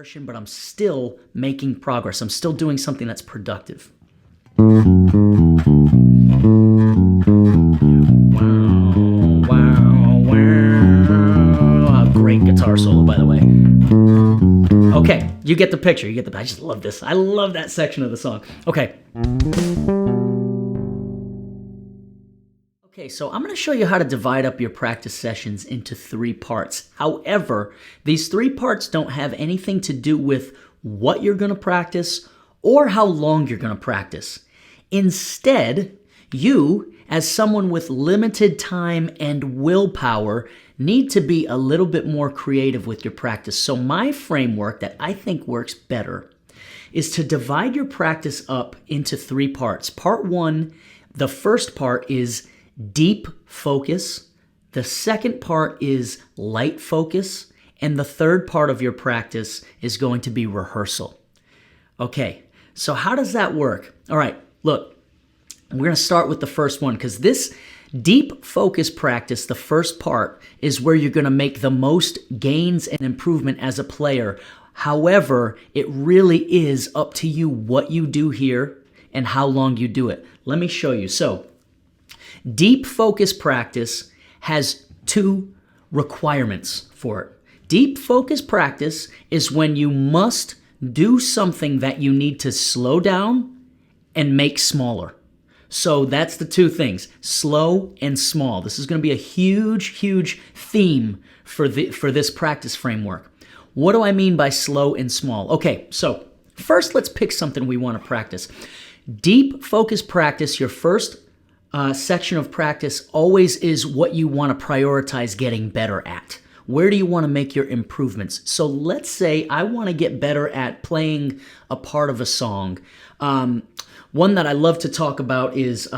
exertion, but I'm still making progress. I'm still doing something that's productive. Great guitar solo, by the way. Okay, you get the picture. I just love this. I love that section of the song. Okay. Okay, so I'm going to show you how to divide up your practice sessions into 3 parts. However, these 3 parts don't have anything to do with what you're going to practice or how long you're going to practice. Instead, you, as someone with limited time and willpower, need to be a little bit more creative with your practice. So my framework that I think works better is to divide your practice up into 3 parts. Part 1, the first part is deep focus. The second part is light focus. And the third part of your practice is going to be rehearsal. Okay, so how does that work? All right, look, we're going to start with the first one because this deep focus practice, the first part, is where you're going to make the most gains and improvement as a player. However, it really is up to you what you do here and how long you do it. Let me show you. So, deep focus practice has 2 requirements for it. Deep focus practice is when you must do something that you need to slow down and make smaller. So that's the 2 things, slow and small. This is going to be a huge theme for this practice framework. What do I mean by slow and small? Okay, so first let's pick something we want to practice. Deep focus practice, your first section of practice always is what you want to prioritize getting better at. Where do you want to make your improvements? So let's say I want to get better at playing a part of a song. One that I love to talk about is,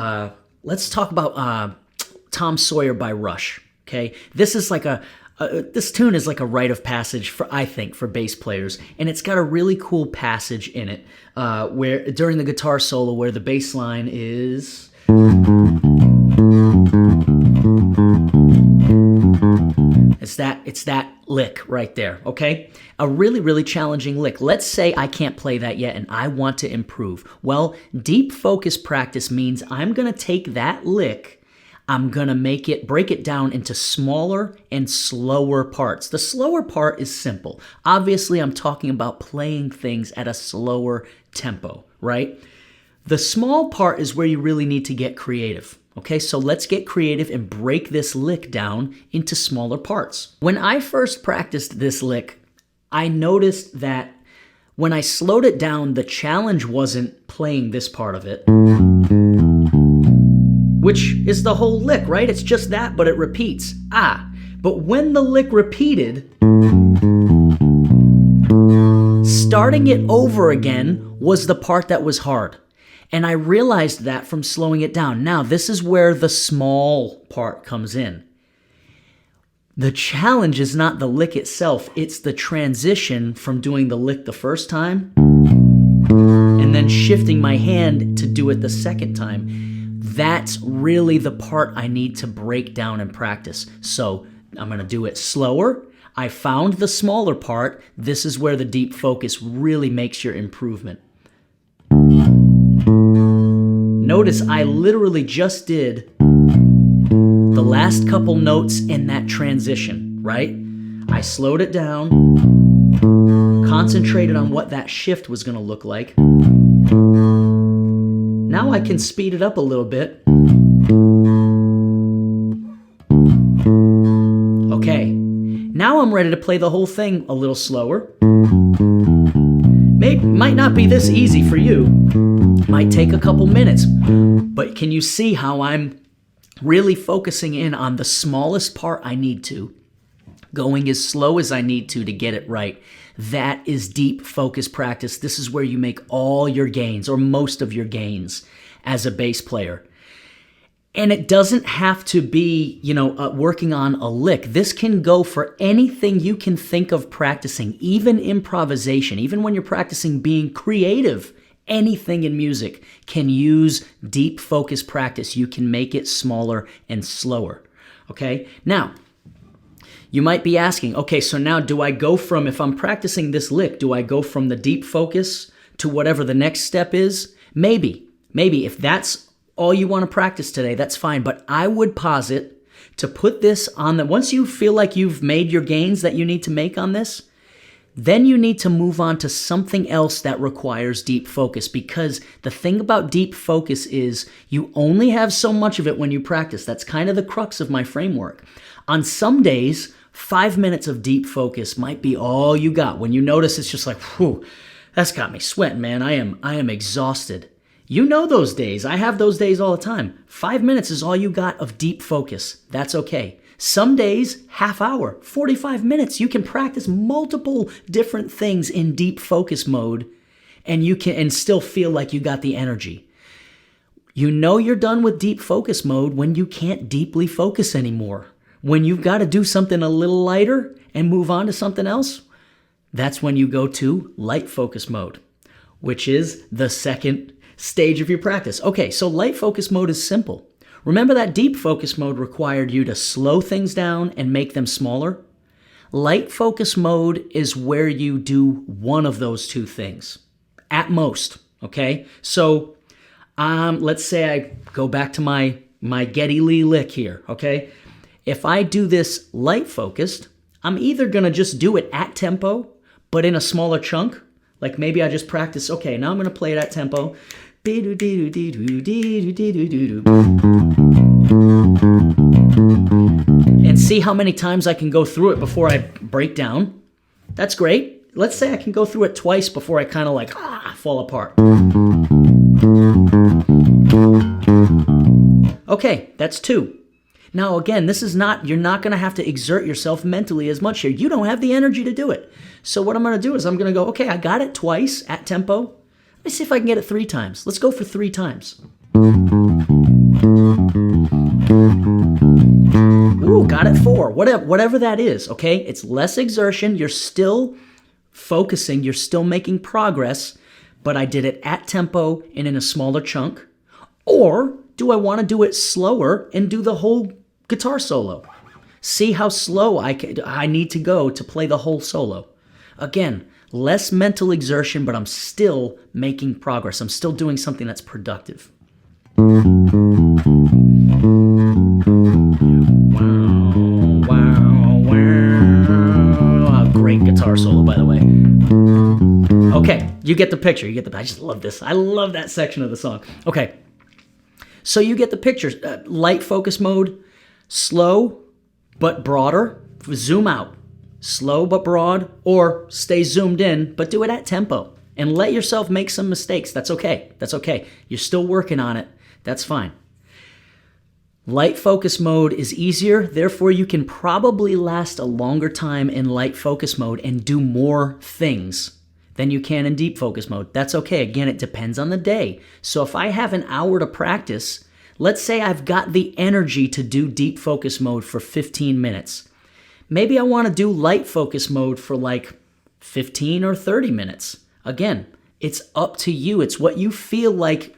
let's talk about Tom Sawyer by Rush, okay? This is like this tune is like a rite of passage I think, for bass players. And it's got a really cool passage in it where during the guitar solo where the bass line is... It's that lick right there, okay? A really challenging lick. Let's say I can't play that yet and I want to improve. Well, deep focus practice means I'm going to take that lick, I'm going to break it down into smaller and slower parts. The slower part is simple. Obviously, I'm talking about playing things at a slower tempo, right? The small part is where you really need to get creative. Okay, so let's get creative and break this lick down into smaller parts. When I first practiced this lick, I noticed that when I slowed it down, the challenge wasn't playing this part of it, which is the whole lick, right? It's just that, but it repeats. But when the lick repeated, starting it over again was the part that was hard. And I realized that from slowing it down. Now, this is where the small part comes in. The challenge is not the lick itself, it's the transition from doing the lick the first time and then shifting my hand to do it the second time. That's really the part I need to break down and practice. So I'm going to do it slower. I found the smaller part. This is where the deep focus really makes your improvement. Notice I literally just did the last couple notes in that transition, right? I slowed it down, concentrated on what that shift was going to look like. Now I can speed it up a little bit. Okay, now I'm ready to play the whole thing a little slower. Might not be this easy for you. Might take a couple minutes. But can you see how I'm really focusing in on the smallest part I need to, going as slow as I need to get it right? That is deep focus practice. This is where you make all your gains, or most of your gains, as a bass player. And it doesn't have to be, working on a lick. This can go for anything you can think of practicing, even improvisation, even when you're practicing being creative. Anything in music can use deep focus practice. You can make it smaller and slower. Okay? Now, You might be asking, okay, so now do I go from, if I'm practicing this lick, do I go from the deep focus to whatever the next step is? Maybe. If that's all you want to practice today, that's fine. But I would posit to put this on once you feel like you've made your gains that you need to make on this, then you need to move on to something else that requires deep focus, because the thing about deep focus is you only have so much of it when you practice. That's kind of the crux of my framework. On some days, 5 minutes of deep focus might be all you got. When you notice it's just like, whew, that's got me sweating, man. I am exhausted. You know those days. I have those days all the time. 5 minutes is all you got of deep focus. That's okay. Some days, half hour, 45 minutes, you can practice multiple different things in deep focus mode, and you can still feel like you got the energy. You know you're done with deep focus mode when you can't deeply focus anymore. When you've got to do something a little lighter and move on to something else, that's when you go to light focus mode, which is the second stage of your practice. Okay, so light focus mode is simple. Remember that deep focus mode required you to slow things down and make them smaller? Light focus mode is where you do one of those two things, at most, okay? So let's say I go back to my Geddy Lee lick here, okay? If I do this light focused, I'm either going to just do it at tempo, but in a smaller chunk. Like maybe I just practice, okay, now I'm going to play it at tempo. And see how many times I can go through it before I break down. That's great. Let's say I can go through it twice before I kind of like fall apart. Okay, that's 2. Now again, this is not, you're not going to have to exert yourself mentally as much here. You don't have the energy to do it. So what I'm going to do is I'm going to go, okay, I got it twice at tempo. Let me see if I can get it 3 times. Let's go for 3 times. Ooh, got it 4. Whatever that is, okay? It's less exertion. You're still focusing. You're still making progress, but I did it at tempo and in a smaller chunk. Or do I want to do it slower and do the whole guitar solo? See how slow I need to go to play the whole solo. Again, less mental exertion, but I'm still making progress. I'm still doing something that's productive. Wow. Great guitar solo, by the way. Okay, you get the picture. I just love this. I love that section of the song. Okay, so you get the picture. Light focus mode, slow but broader. Zoom out. Slow but broad, or stay zoomed in, but do it at tempo. And let yourself make some mistakes. That's okay. That's okay. You're still working on it. That's fine. Light focus mode is easier, therefore you can probably last a longer time in light focus mode and do more things than you can in deep focus mode. That's okay. Again, it depends on the day. So if I have an hour to practice, let's say I've got the energy to do deep focus mode for 15 minutes. Maybe I want to do light focus mode for like 15 or 30 minutes. Again, it's up to you. It's what you feel like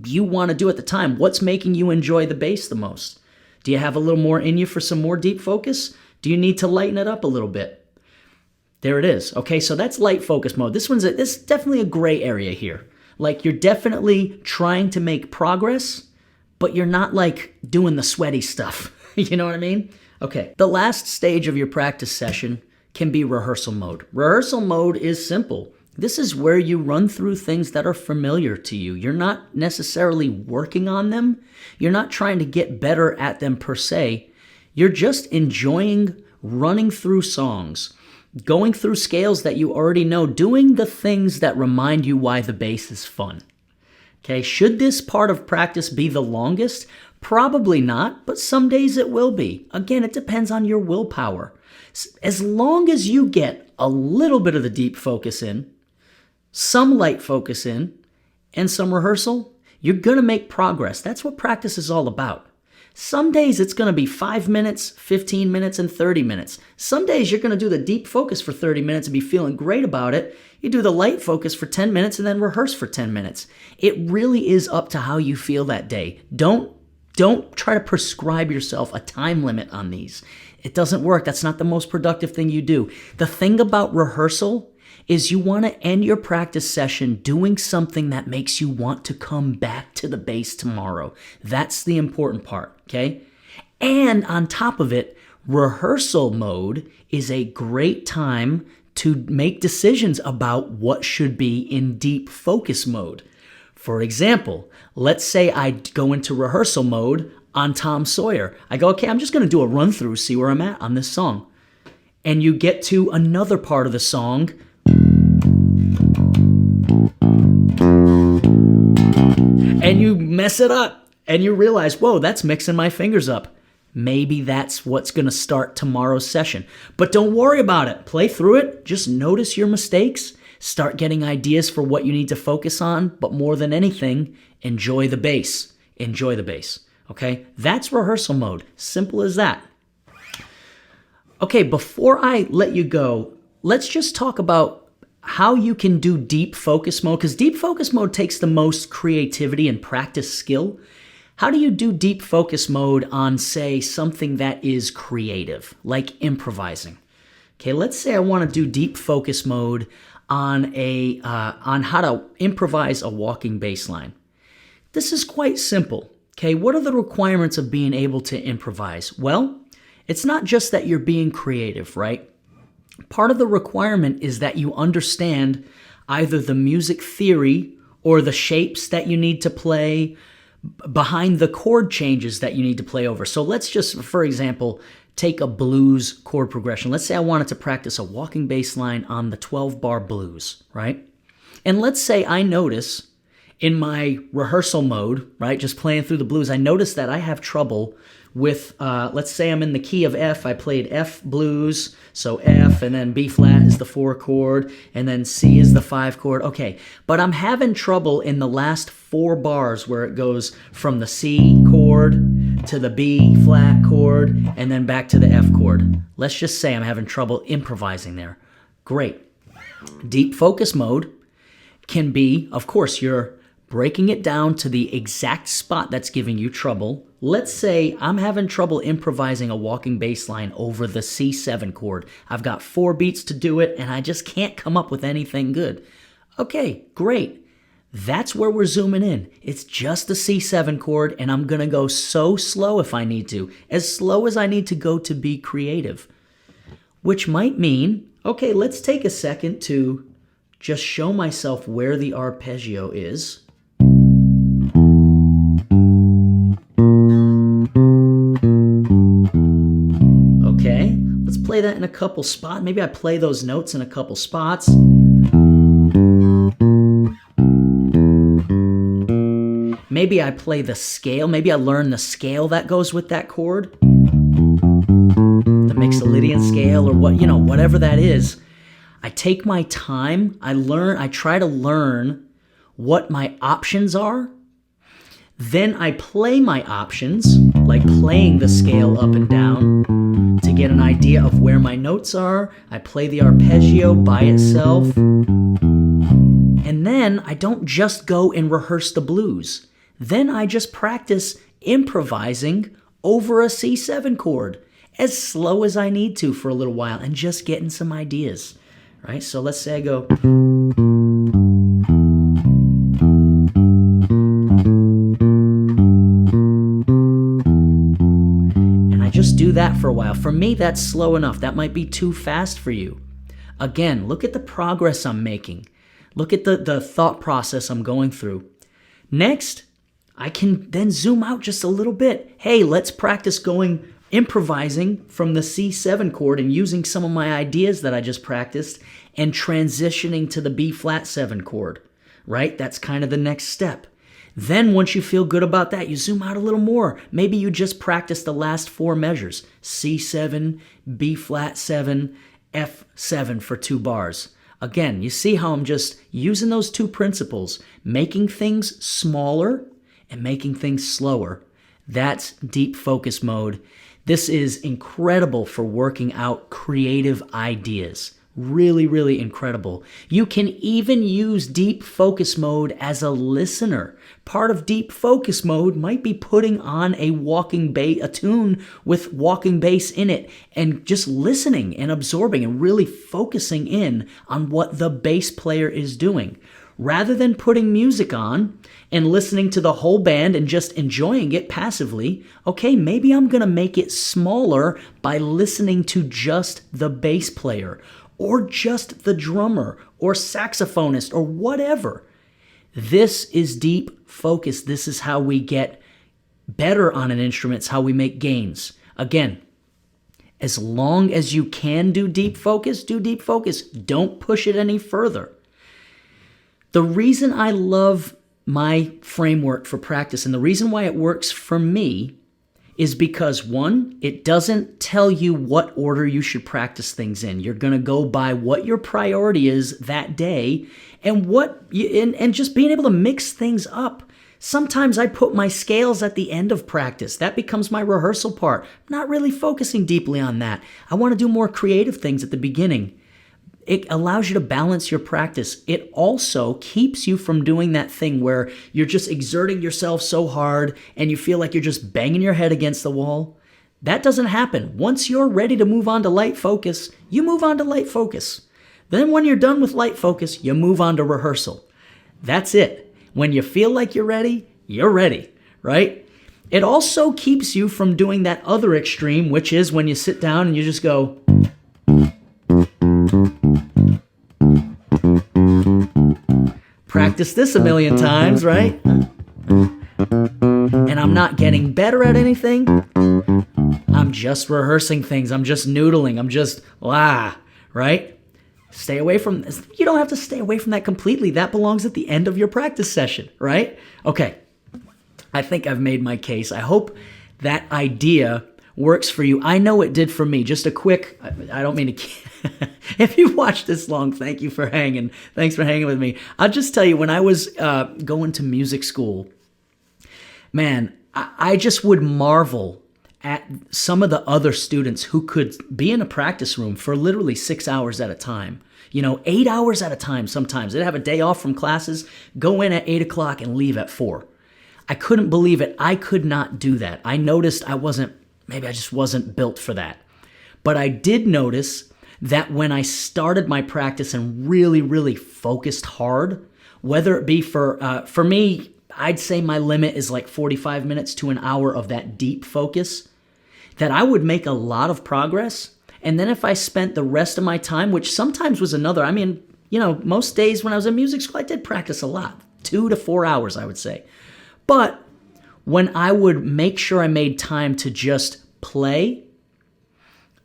you want to do at the time. What's making you enjoy the bass the most? Do you have a little more in you for some more deep focus? Do you need to lighten it up a little bit? There it is. Okay, so that's light focus mode. This is definitely a gray area here. Like you're definitely trying to make progress, but you're not like doing the sweaty stuff. You know what I mean? Okay, the last stage of your practice session can be rehearsal mode. Rehearsal mode is simple. This is where you run through things that are familiar to you. You're not necessarily working on them. You're not trying to get better at them per se. You're just enjoying running through songs, going through scales that you already know, doing the things that remind you why the bass is fun. Okay, should this part of practice be the longest? Probably not, but some days it will be. Again, it depends on your willpower. As long as you get a little bit of the deep focus in, some light focus in, and some rehearsal, you're going to make progress. That's what practice is all about. Some days it's going to be 5 minutes, 15 minutes, and 30 minutes. Some days you're going to do the deep focus for 30 minutes and be feeling great about it. You do the light focus for 10 minutes and then rehearse for 10 minutes. It really is up to how you feel that day. Don't try to prescribe yourself a time limit on these. It doesn't work. That's not the most productive thing you do. The thing about rehearsal is you want to end your practice session doing something that makes you want to come back to the bass tomorrow. That's the important part, okay? And on top of it, rehearsal mode is a great time to make decisions about what should be in deep focus mode. For example, let's say I go into rehearsal mode on Tom Sawyer. I go, okay, I'm just going to do a run through, see where I'm at on this song. And you get to another part of the song, and you mess it up, and you realize, whoa, that's mixing my fingers up. Maybe that's what's going to start tomorrow's session. But don't worry about it. Play through it. Just notice your mistakes. Start getting ideas for what you need to focus on. But more than anything, enjoy the bass. Enjoy the bass. Okay? That's rehearsal mode. Simple as that. Okay, before I let you go, let's just talk about how you can do deep focus mode, because deep focus mode takes the most creativity and practice skill. How do you do deep focus mode on, say, something that is creative, like improvising? Okay, let's say I want to do deep focus mode on how to improvise a walking bass line. This is quite simple. Okay, what are the requirements of being able to improvise? Well, it's not just that you're being creative, right? Part of the requirement is that you understand either the music theory or the shapes that you need to play behind the chord changes that you need to play over. So let's just, for example, take a blues chord progression. Let's say I wanted to practice a walking bass line on the 12-bar blues, right? And let's say I notice in my rehearsal mode, right, just playing through the blues, I notice that I have trouble with, let's say I'm in the key of F, I played F blues, so F, and then B flat is the 4 chord, and then C is the 5 chord. Okay, but I'm having trouble in the last 4 bars where it goes from the C chord to the B flat chord, and then back to the F chord. Let's just say I'm having trouble improvising there. Great. Deep focus mode can be, of course, you're breaking it down to the exact spot that's giving you trouble. Let's say I'm having trouble improvising a walking bass line over the C7 chord. I've got 4 beats to do it, and I just can't come up with anything good. Okay, great. That's where we're zooming in. It's just the C7 chord, and I'm going to go so slow if I need to, as slow as I need to go to be creative. Which might mean, okay, let's take a second to just show myself where the arpeggio is. Okay, let's play that in a couple spots. Maybe I play those notes in a couple spots. Maybe I play the scale. Maybe I learn the scale that goes with that chord. The Mixolydian scale or whatever that is. I take my time. I try to learn what my options are. Then I play my options, like playing the scale up and down to get an idea of where my notes are. I play the arpeggio by itself. And then I don't just go and rehearse the blues. Then I just practice improvising over a C7 chord as slow as I need to for a little while and just getting some ideas. Right? So let's say I go. Just do that for a while. For me, that's slow enough. That might be too fast for you. Again, look at the progress I'm making. Look at the thought process I'm going through. Next, I can then zoom out just a little bit. Hey, let's practice improvising from the C7 chord and using some of my ideas that I just practiced and transitioning to the B flat 7 chord, right? That's kind of the next step. Then once you feel good about that, you zoom out a little more. Maybe you just practice the last 4 measures, C7, B flat 7, F7 for 2 bars. Again, you see how I'm just using those 2 principles, making things smaller and making things slower. That's deep focus mode. This is incredible for working out creative ideas. really, really incredible. You can even use deep focus mode as a listener. Part of deep focus mode might be putting on a tune with walking bass in it and just listening and absorbing and really focusing in on what the bass player is doing. Rather than putting music on and listening to the whole band and just enjoying it passively, okay, maybe I'm going to make it smaller by listening to just the bass player or just the drummer or saxophonist or whatever. This is deep focus. This is how we get better on an instrument. It's how we make gains. Again, as long as you can do deep focus, do deep focus. Don't push it any further. The reason I love my framework for practice and the reason why it works for me is because, one, it doesn't tell you what order you should practice things in. You're going to go by what your priority is that day and and just being able to mix things up. Sometimes I put my scales at the end of practice. That becomes my rehearsal part. I'm not really focusing deeply on that. I want to do more creative things at the beginning. It allows you to balance your practice. It also keeps you from doing that thing where you're just exerting yourself so hard and you feel like you're just banging your head against the wall. That doesn't happen. Once you're ready to move on to light focus, you move on to light focus. Then when you're done with light focus, you move on to rehearsal. That's it. When you feel like you're ready, right? It also keeps you from doing that other extreme, which is when you sit down and you just go, practice this a million times, right? And I'm not getting better at anything. I'm just rehearsing things. I'm just noodling. I'm just, right? Stay away from this. You don't have to stay away from that completely. That belongs at the end of your practice session, right? Okay. I think I've made my case. I hope that idea works for you. I know it did for me. Just a quick, I don't mean to, if you've watched this long, thank you for hanging. Thanks for hanging with me. I'll just tell you, when I was going to music school, man, I just would marvel at some of the other students who could be in a practice room for literally 6 hours at a time. 8 hours at a time sometimes. They'd have a day off from classes, go in at 8 o'clock and leave at 4. I couldn't believe it. I could not do that. I noticed maybe I just wasn't built for that. But I did notice that when I started my practice and really, really focused hard, whether it be for me, I'd say my limit is like 45 minutes to an hour of that deep focus, that I would make a lot of progress. And then if I spent the rest of my time, which sometimes was most days when I was in music school, I did practice a lot, 2 to 4 hours, I would say. But when I would make sure I made time to just play,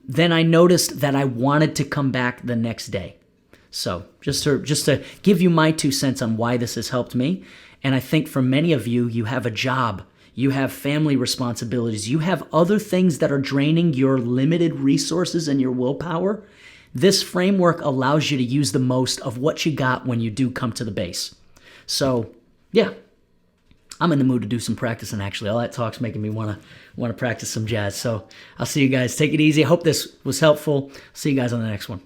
then I noticed that I wanted to come back the next day. So just to give you my 2 cents on why this has helped me. And I think for many of you, you have a job, you have family responsibilities, you have other things that are draining your limited resources and your willpower. This framework allows you to use the most of what you got when you do come to the bass. So yeah, I'm in the mood to do some practicing, actually. All that talk's making me want to practice some jazz. So I'll see you guys. Take it easy. I hope this was helpful. See you guys on the next one.